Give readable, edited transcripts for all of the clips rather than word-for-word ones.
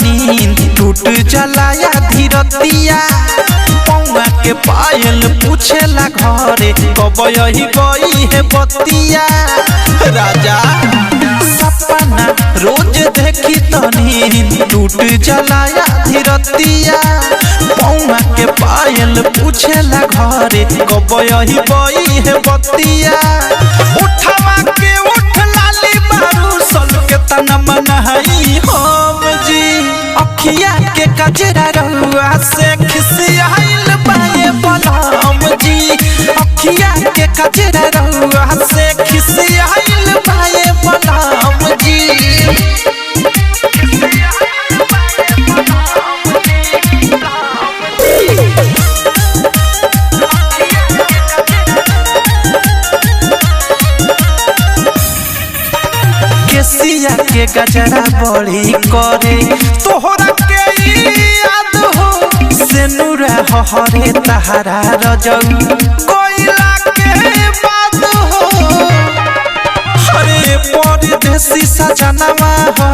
नींद टूट जलाया धीरतिया पौआ के पायल पूछेला घरे कब यही गई है बतिया राजा सपना रोज देखी तो नींद टूट जलाया धीरतिया पौआ के पायल पूछेला घरे कब यही गई है बतिया उठवा के उठ लाली बारू सल के तना मनहई हम जी अखिया के कजरा रहुआ से खिसियाइल बाए बलम जी अखिया के कजरा रहुआ से खिसियाइल बाए बलम जी केसिया के गजरा बड़ी करे तोहरा के याद हो सेनुरा हरे तहरा रजौ कोयला के बात हो हरे परदेसी सजनवा हो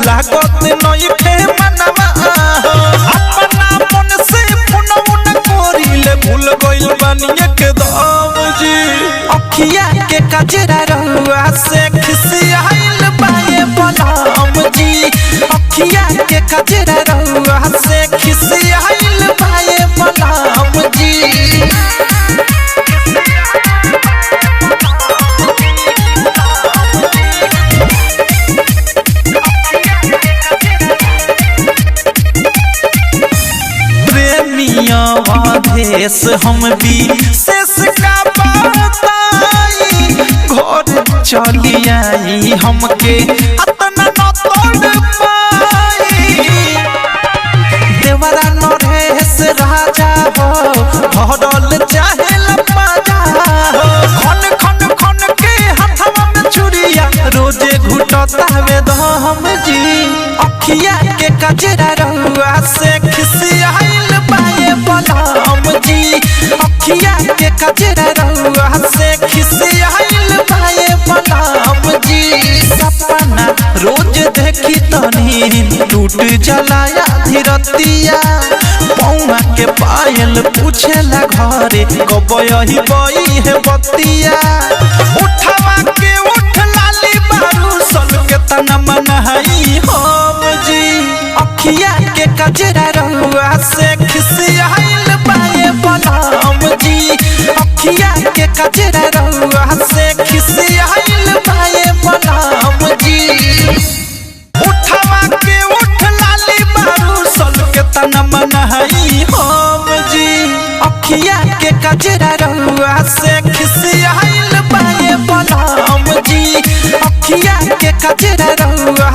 लागत नई खे मनवा हो अपना मन से पुनौन कोरिले भूल गइल बानी एकदम जी अखिया के कजरा रहुआ से खिसियाइल बाए बलम जी अखिया के कजरा रहुआ से खिसियाइल बाए बलम जी प्रेमिया देश हम भी शेष का बताई घर चली आई हमके अतना न तोड़ पाई देवरा नरेश राजा हो भरल चाहे लपाजा हो खन खन खन के हाथवा में चूड़िया रोजे घुटता वे दम जी अखिया के कजरा रहुआ से खिसियाइल बाए बलम जी अखिया के कजरा रहुआ से खिसियाइल बाए बलम जी सपना रोज देखी तो नींद टूट जलाया धीरतिया पौआ के पायल पूछेला घरे कब यही गई है बतिया उठवा के उठ लाली बारू सल के तना मनहई हम जी अखिया के कजरा रहुआ से खिसियाइल बाए बलम जी अखिया के कजरा रहुआ से खिसियाइल बाए बलम जी उठवा के उठ लाली बारू सल के तना मनहई हम जी अखिया के कजरा रहुआ से खिसियाइल बाए बलम जी अखिया के कजरा रहुआ